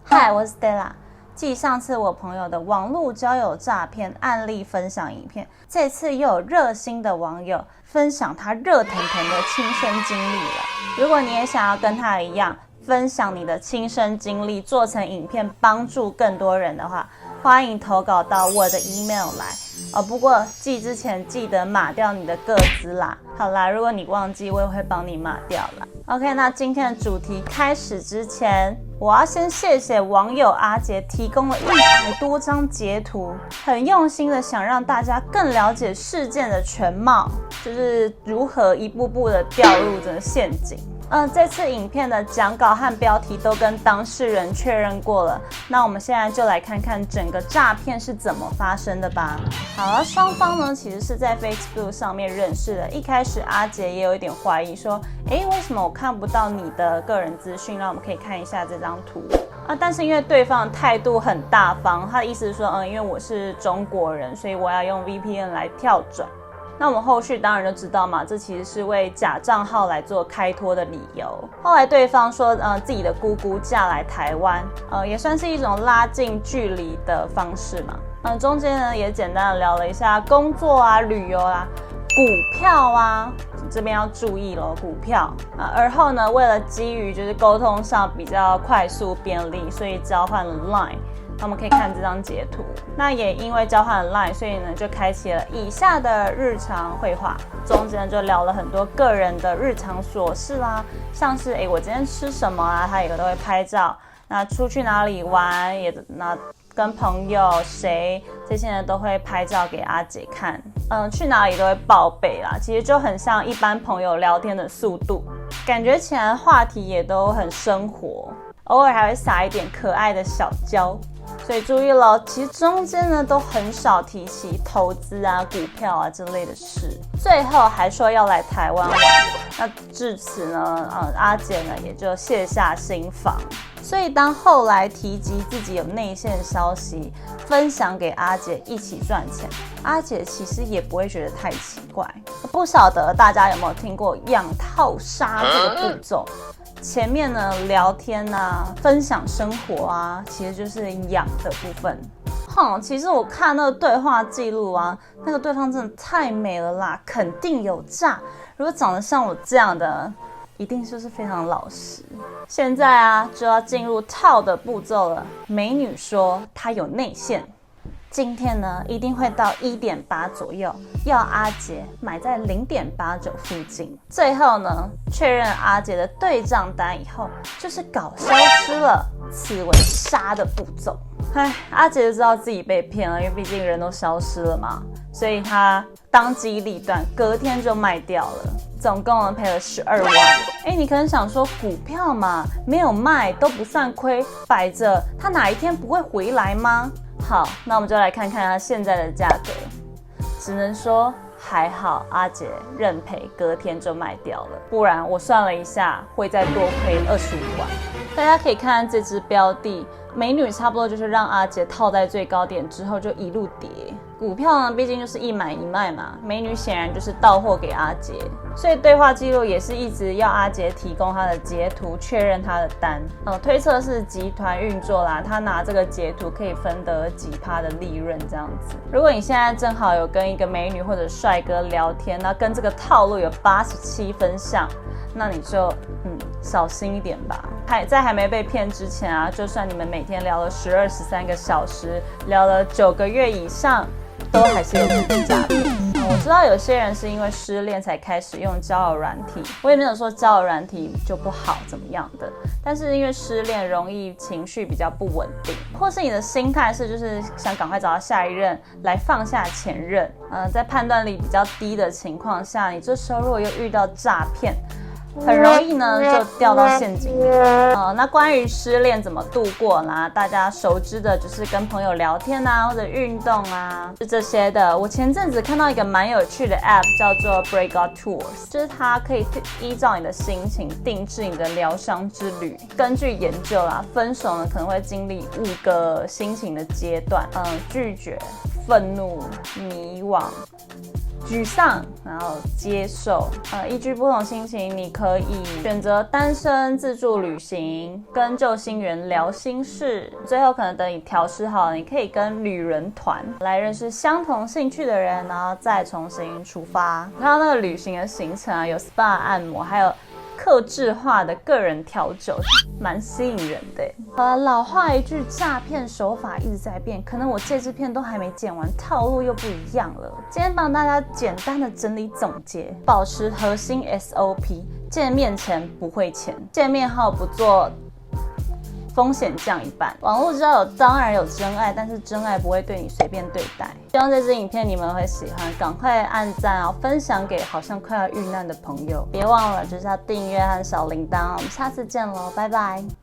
嗨，我是 Stella。继上次我朋友的网络交友诈骗案例分享影片，这次又有热心的网友分享他热腾腾的亲身经历了。如果你也想要跟他一样分享你的亲身经历，做成影片帮助更多人的话，欢迎投稿到我的 email 来。不过寄之前记得码掉你的个资啦。好啦，如果你忘记，我也会帮你码掉啦。OK， 那今天的主题开始之前，我要先谢谢网友阿杰提供了100多张截图，很用心的想让大家更了解事件的全貌，就是如何一步步的掉入这个陷阱。这次影片的讲稿和标题都跟当事人确认过了，那我们现在就来看看整个诈骗是怎么发生的吧。好了，双方呢其实是在 Facebook 上面认识的。一开始阿杰也有一点怀疑说，为什么我看不到你的个人资讯？让我们可以看一下这张图。但是因为对方的态度很大方，他的意思是说，因为我是中国人，所以我要用 VPN 来跳转。那我们后续当然就知道嘛，这其实是为假账号来做开脱的理由。后来对方说，自己的姑姑嫁来台湾，也算是一种拉近距离的方式嘛。中间呢也简单的聊了一下工作啊、旅游啊、股票啊，这边要注意咯，股票而后呢，为了基于就是沟通上比较快速便利，所以交换了 Line。那我们可以看这张截图，那也因为交换了 Line， 所以呢就开启了以下的日常会话，中间就聊了很多个人的日常琐事啦，像是我今天吃什么啊，他也都会拍照。那出去哪里玩，那跟朋友谁这些呢都会拍照给阿姐看。去哪里都会报备啦，其实就很像一般朋友聊天的速度，感觉起来话题也都很生活，偶尔还会撒一点可爱的小娇。所以注意咯，其实中间呢都很少提起投资啊、股票啊之类的事，最后还说要来台湾玩。那至此呢，阿姐呢也就卸下心防。所以当后来提及自己有内线消息分享给阿姐一起赚钱，阿姐其实也不会觉得太奇怪。不晓得大家有没有听过养套杀这个步骤？前面呢聊天啊、分享生活啊，其实就是养的部分。其实我看那个对话记录啊，那个对方真的太美了啦，肯定有诈。如果长得像我这样的，一定就是非常老实。现在啊，就要进入套的步骤了。美女说她有内线。今天呢，一定会到1.8左右，要阿杰买在0.89附近。最后呢，确认阿杰的对账单以后，就是搞消失了，此为杀的步骤。阿杰就知道自己被骗了，因为毕竟人都消失了嘛，所以他当机立断，隔天就卖掉了，总共呢赔了12万。你可能想说股票嘛，没有卖都不算亏，摆着他哪一天不会回来吗？好，那我们就来看看它现在的价格。只能说还好，阿杰认赔，隔天就卖掉了，不然我算了一下，会再多亏25万。大家可以看这支标的，美女差不多就是让阿杰套在最高点之后就一路跌。股票呢，毕竟就是一买一卖嘛，美女显然就是到货给阿杰，所以对话记录也是一直要阿杰提供他的截图确认他的单。推测是集团运作啦，他拿这个截图可以分得几%的利润这样子。如果你现在正好有跟一个美女或者帅哥聊天，那跟这个套路有87分像，那你就小心一点吧。在还没被骗之前啊，就算你们每天聊了12、13个小时，聊了9个月以上，都还是有可能诈骗。我知道有些人是因为失恋才开始用交友软体，我也没有说交友软体就不好怎么样的，但是因为失恋容易情绪比较不稳定，或是你的心态是就是想赶快找到下一任来放下前任，在判断力比较低的情况下，你这时候如果又遇到诈骗，很容易呢就掉到陷阱里。那关于失恋怎么度过呢？大家熟知的就是跟朋友聊天啊，或者运动啊，是这些的。我前阵子看到一个蛮有趣的 app 叫做 Breakout Tours， 就是它可以依照你的心情定制你的疗伤之旅。根据研究啦，分手呢可能会经历5个心情的阶段，拒绝、愤怒、迷惘、沮丧，然后接受。依据不同心情，你可以选择单身、自助旅行、跟旧心缘聊心事。最后可能等你调试好了，你可以跟旅人团来认识相同兴趣的人，然后再重新出发。看到那个旅行的行程啊，有 SPA 按摩，还有客制化的个人调酒，蛮吸引人的。老话一句，诈骗手法一直在变，可能我这支片都还没剪完，套路又不一样了。今天帮大家简单的整理总结，保持核心 SOP， 见面前不汇钱，见面后不做，风险降一半。网络交友当然有真爱，但是真爱不会对你随便对待。希望这支影片你们会喜欢，赶快按赞哦，分享给好像快要遇难的朋友。别忘了就是要订阅和小铃铛。我们下次见喽，拜拜。